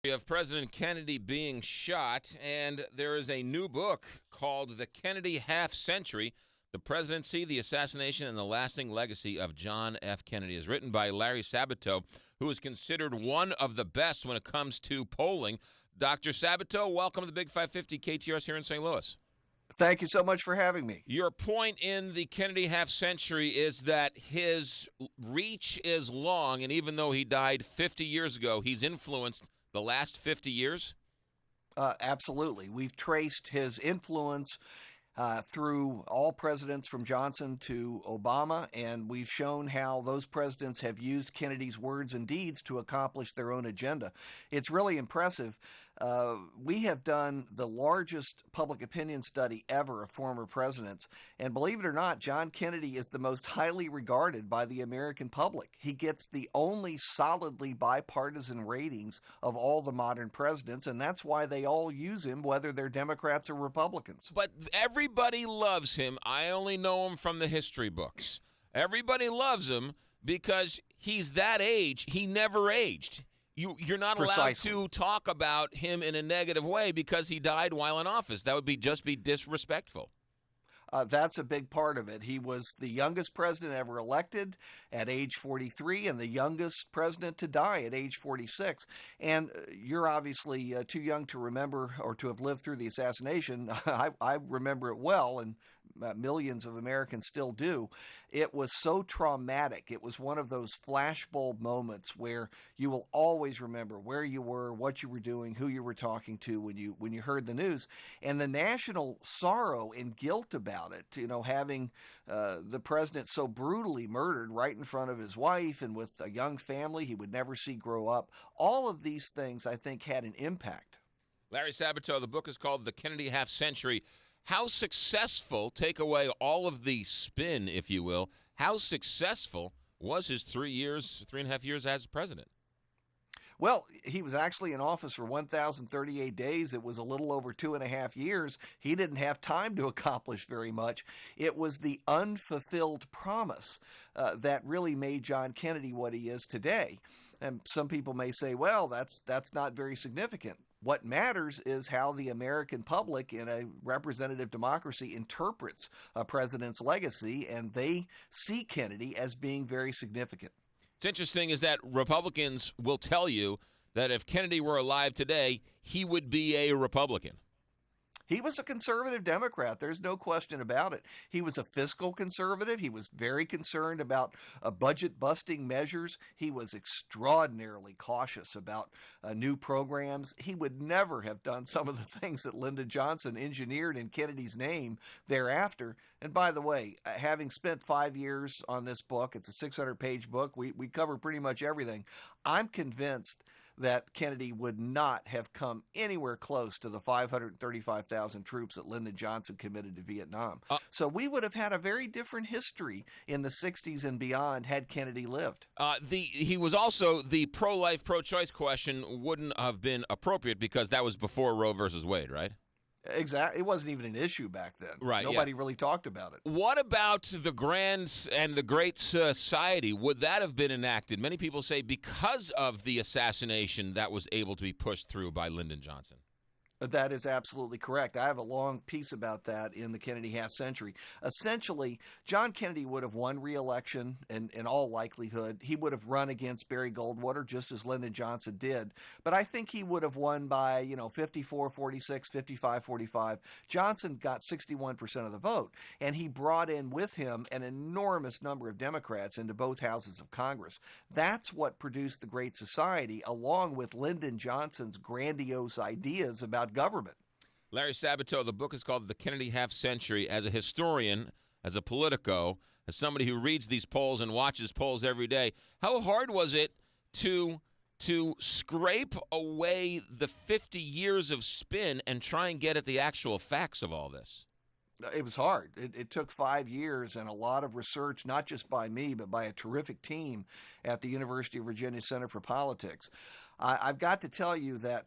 Of President Kennedy being shot, and there is a new book called The Kennedy Half Century, The Presidency, the Assassination, and the Lasting Legacy of John F. Kennedy. It's written by Larry Sabato, who is considered one of the best when it comes to polling. Dr. Sabato, welcome to the Big 550 KTRS here in St. Louis. Thank you so much for having me. Your point in the Kennedy half century is that his reach is long, and even though he died 50 years ago, he's influenced the last 50 years? Absolutely. We've traced his influence through all presidents from Johnson to Obama, and we've shown how those presidents have used Kennedy's words and deeds to accomplish their own agenda. It's really impressive. We have done the largest public opinion study ever of former presidents, and believe it or not, John Kennedy is the most highly regarded by the American public. He gets the only solidly bipartisan ratings of all the modern presidents, and that's why they all use him, whether they're Democrats or Republicans. But everybody loves him. I only know him from the history books. Everybody loves him because he's that age. He never aged. You're not allowed Precisely. to talk about him in a negative way because he died while in office. That would just be disrespectful. That's a big part of it. He was the youngest president ever elected at age 43 and the youngest president to die at age 46. And you're obviously too young to remember or to have lived through the assassination. I remember it well, and millions of Americans still do. It was so traumatic. It was one of those flashbulb moments where you will always remember where you were, what you were doing, who you were talking to when you heard the news, and the national sorrow and guilt about it, having the president so brutally murdered right in front of his wife and with a young family he would never see grow up. All of these things, I think, had an impact. Larry Sabato, the book is called The Kennedy Half Century. How successful, take away all of the spin, if you will, how successful was his 3.5 years as president? Well, he was actually in office for 1,038 days. It was a little over 2.5 years. He didn't have time to accomplish very much. It was the unfulfilled promise that really made John Kennedy what he is today. And some people may say, well, that's not very significant. What matters is how the American public in a representative democracy interprets a president's legacy, and they see Kennedy as being very significant. What's interesting is that Republicans will tell you that if Kennedy were alive today, he would be a Republican. He was a conservative Democrat. There's no question about it. He was a fiscal conservative. He was very concerned about budget-busting measures. He was extraordinarily cautious about new programs. He would never have done some of the things that Lyndon Johnson engineered in Kennedy's name thereafter. And by the way, having spent 5 years on this book, it's a 600-page book. We cover pretty much everything. I'm convinced that Kennedy would not have come anywhere close to the 535,000 troops that Lyndon Johnson committed to Vietnam. So we would have had a very different history in the 60s and beyond had Kennedy lived. He was also the pro-life, pro-choice question wouldn't have been appropriate because that was before Roe versus Wade, right? Exactly. It wasn't even an issue back then. Right. Nobody really talked about it. What about the Grand and the Great Society? Would that have been enacted? Many people say because of the assassination that was able to be pushed through by Lyndon Johnson. That is absolutely correct. I have a long piece about that in the Kennedy half century. Essentially, John Kennedy would have won re-election in all likelihood. He would have run against Barry Goldwater just as Lyndon Johnson did. But I think he would have won by, 54-46, 55-45. Johnson got 61% of the vote, and he brought in with him an enormous number of Democrats into both houses of Congress. That's what produced the Great Society, along with Lyndon Johnson's grandiose ideas about government. Larry Sabato, the book is called The Kennedy Half Century. As a historian, as a politico, as somebody who reads these polls and watches polls every day, how hard was it to scrape away the 50 years of spin and try and get at the actual facts of all this? It was hard. It took 5 years and a lot of research, not just by me, but by a terrific team at the University of Virginia Center for Politics. I've got to tell you that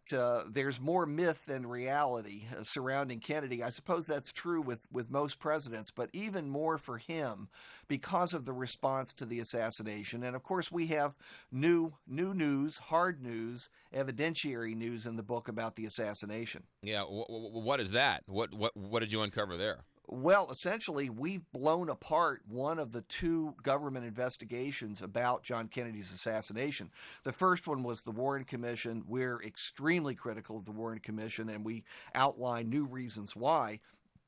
there's more myth than reality surrounding Kennedy. I suppose that's true with most presidents, but even more for him because of the response to the assassination. And of course, we have new news, hard news, evidentiary news in the book about the assassination. Yeah, what is that? What did you uncover there? Well, essentially, we've blown apart one of the two government investigations about John Kennedy's assassination. The first one was the Warren Commission. We're extremely critical of the Warren Commission, and we outline new reasons why.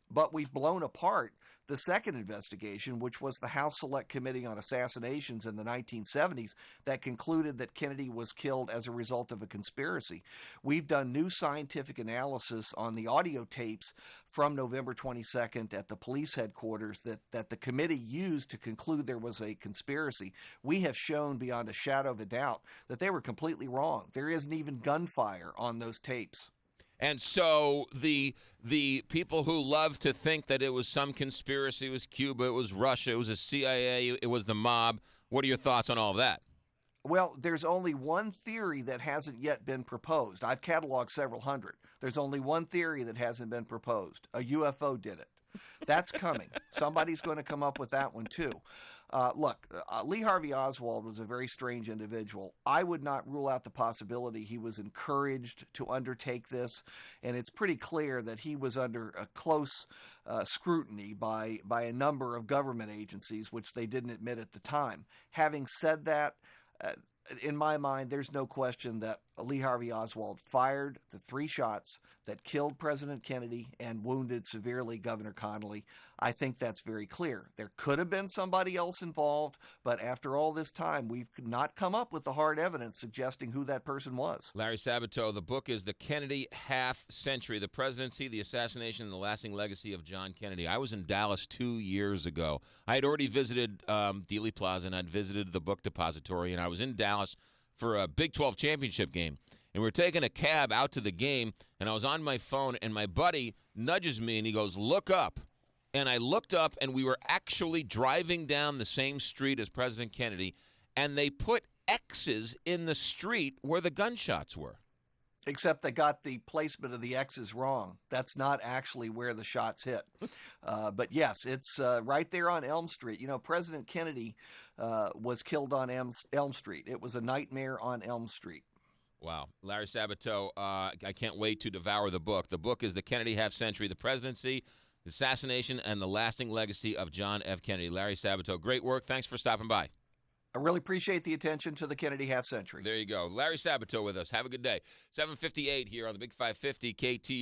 But we've blown apart the second investigation, which was the House Select Committee on Assassinations in the 1970s that concluded that Kennedy was killed as a result of a conspiracy. We've done new scientific analysis on the audio tapes from November 22nd at the police headquarters that the committee used to conclude there was a conspiracy. We have shown beyond a shadow of a doubt that they were completely wrong. There isn't even gunfire on those tapes. And so the people who love to think that it was some conspiracy, it was Cuba, it was Russia, it was the CIA, it was the mob. What are your thoughts on all of that? Well, there's only one theory that hasn't yet been proposed. I've cataloged several hundred. There's only one theory that hasn't been proposed. A UFO did it. That's coming. Somebody's going to come up with that one, too. Look, Lee Harvey Oswald was a very strange individual. I would not rule out the possibility he was encouraged to undertake this, and it's pretty clear that he was under a close scrutiny by a number of government agencies, which they didn't admit at the time. Having said that, in my mind, there's no question that Lee Harvey Oswald fired the 3 shots that killed President Kennedy and wounded severely Governor Connally. I think that's very clear. There could have been somebody else involved, but after all this time, we've not come up with the hard evidence suggesting who that person was. Larry Sabato, the book is The Kennedy Half Century, the Presidency, the Assassination, and the Lasting Legacy of John Kennedy. I was in Dallas 2 years ago. I had already visited Dealey Plaza, and I'd visited the book depository, and I was in Dallas for a Big 12 championship game. And we were taking a cab out to the game, and I was on my phone, and my buddy nudges me, and he goes, "Look up." And I looked up, and we were actually driving down the same street as President Kennedy, and they put X's in the street where the gunshots were. Except they got the placement of the X's wrong. That's not actually where the shots hit. But yes, it's right there on Elm Street. You know, President Kennedy was killed on Elm Street. It was a nightmare on Elm Street. Wow. Larry Sabato, I can't wait to devour the book. The book is The Kennedy Half Century, the Presidency, the Assassination, and the Lasting Legacy of John F. Kennedy. Larry Sabato, great work. Thanks for stopping by. I really appreciate the attention to the Kennedy Half Century. There you go. Larry Sabato with us. Have a good day. 7:58 here on the Big 550 KTO.